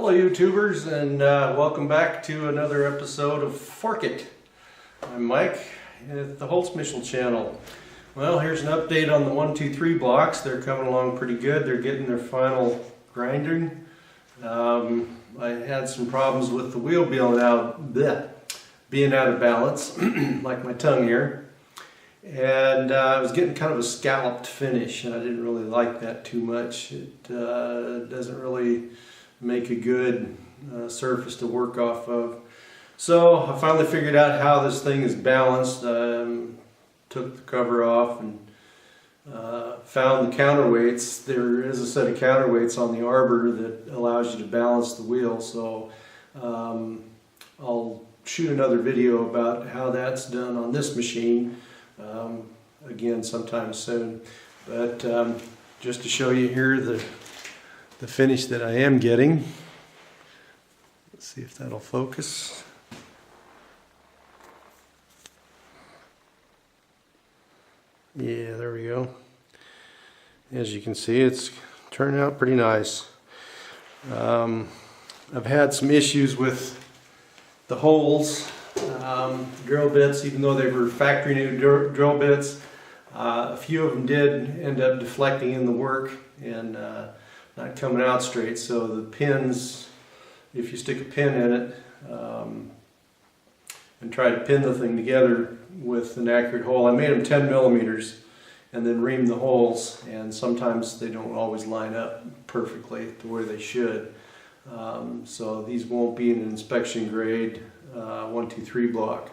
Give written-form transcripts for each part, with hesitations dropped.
Hello YouTubers, and welcome back to another episode of Fork It. I'm Mike at the HolzMichel channel. Well, here's an update on the 1, 2, 3 blocks. They're coming along pretty good. They're getting their final grinding. I had some problems with the wheel being out of balance, like my tongue here. And I was getting kind of a scalloped finish, and I didn't really like that too much. It doesn't really make a good surface to work off of. So I finally figured out how this thing is balanced. Took the cover off and found the counterweights. There is a set of counterweights on the arbor that allows you to balance the wheel. So I'll shoot another video about how that's done on this machine again sometime soon. But just to show you here the finish that I am getting. Let's see if that'll focus. Yeah, there we go. As you can see, it's turned out pretty nice. I've had some issues with the holes, drill bits, even though they were factory new drill bits. A few of them did end up deflecting in the work and not coming out straight. So the pins, if you stick a pin in it and try to pin the thing together with an accurate hole, I made them 10 millimeters and then reamed the holes, and sometimes they don't always line up perfectly to where they should. So these won't be an inspection grade 1, 2, 3 block.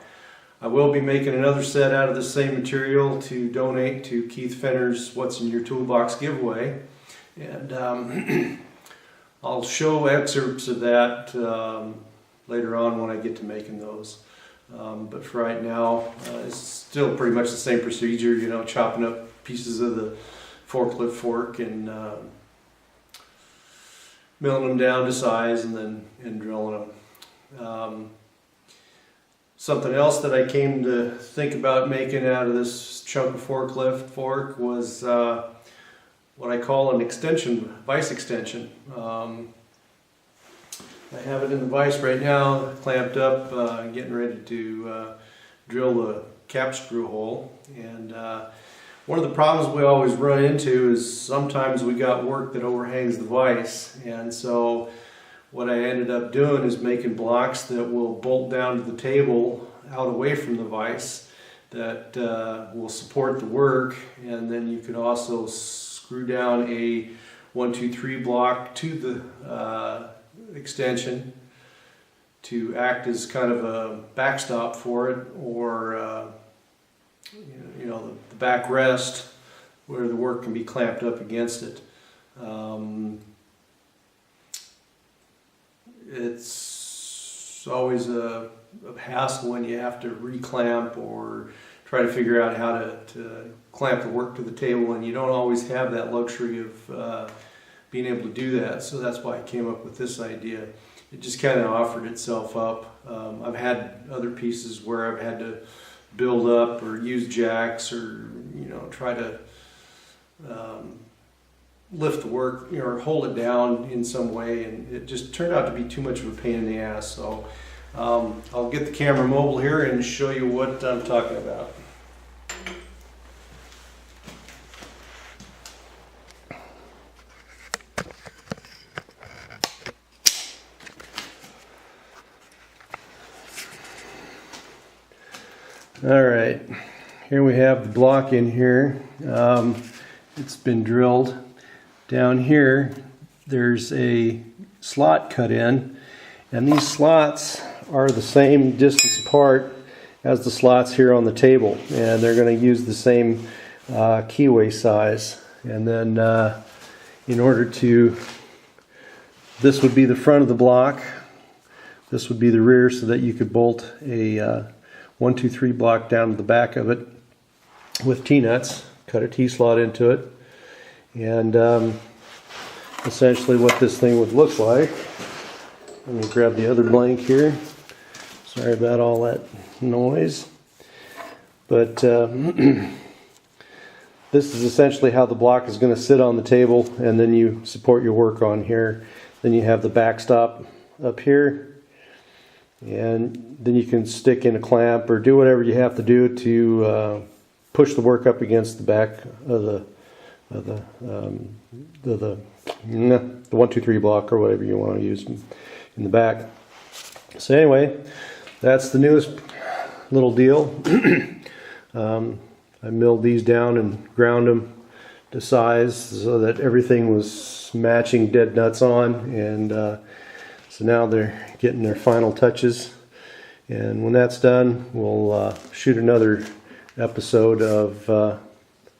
I will be making another set out of the same material to donate to Keith Fenner's What's in Your Toolbox giveaway. And I'll show excerpts of that later on when I get to making those. But for right now, it's still pretty much the same procedure, you know, chopping up pieces of the forklift fork and milling them down to size and then drilling them. Something else that I came to think about making out of this chunk of forklift fork was what I call an extension, vise extension. I have it in the vise right now, clamped up, getting ready to drill the cap screw hole. And one of the problems we always run into is sometimes we got work that overhangs the vise. And so what I ended up doing is making blocks that will bolt down to the table out away from the vise that will support the work. And then you could also screw down a 1, 2, 3 block to the extension to act as kind of a backstop for it, or you know, the backrest where the work can be clamped up against it. It's always a hassle when you have to reclamp or try to figure out how to clamp the work to the table, and you don't always have that luxury of being able to do that. So that's why I came up with this idea. It just kind of offered itself up. I've had other pieces where I've had to build up or use jacks or, you know, try to lift the work, you know, or hold it down in some way, and it just turned out to be too much of a pain in the ass. So I'll get the camera mobile here and show you what I'm talking about. All right, here we have the block in here. It's been drilled. Down here, there's a slot cut in, and these slots are the same distance apart as the slots here on the table, and they're going to use the same keyway size. And then in order to, this would be the front of the block, this would be the rear, so that you could bolt a 1, 2, 3 block down to the back of it with T-nuts, cut a T-slot into it, and essentially what this thing would look like. Let me grab the other blank here. Sorry about all that noise. But this is essentially how the block is going to sit on the table, and then you support your work on here. Then you have the backstop up here, and then you can stick in a clamp or do whatever you have to do to push the work up against the back of the 1, 2, 3 block or whatever you want to use in the back. So anyway, that's the newest little deal. I milled these down and ground them to size so that everything was matching dead nuts on, and so now they're getting their final touches, and when that's done we'll shoot another episode of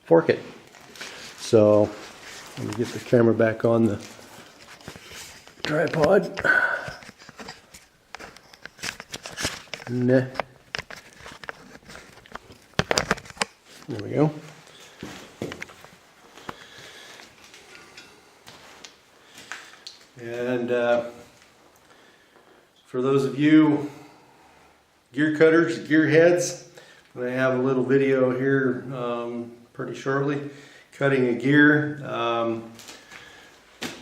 Fork It. So let me get the camera back on the tripod. Nah. There we go. And for those of you gear cutters, gearheads, I have a little video here pretty shortly cutting a gear.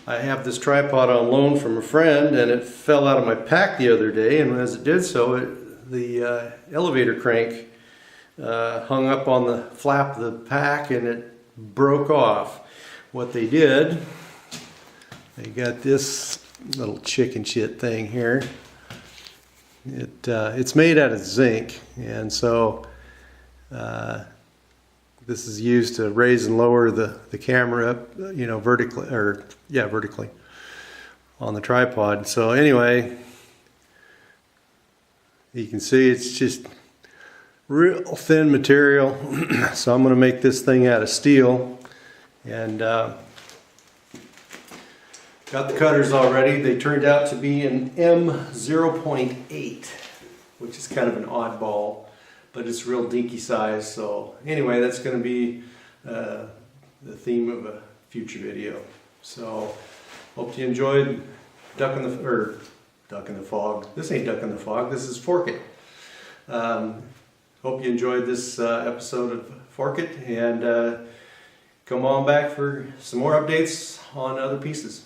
I have this tripod on loan from a friend, and it fell out of my pack the other day, and as it did so, the elevator crank hung up on the flap of the pack and it broke off. What they did, they got this little chicken shit thing here. It's made out of zinc, and so this is used to raise and lower the camera up, you know, vertically on the tripod. So anyway, you can see it's just real thin material. So I'm going to make this thing out of steel, and got the cutters already. They turned out to be an M0.8, which is kind of an oddball, but it's real dinky size. So anyway, that's going to be the theme of a future video. So hope you enjoyed Duck in the Fog. This ain't Duck in the Fog. This is Fork It. Hope you enjoyed this episode of Fork It, and come on back for some more updates on other pieces.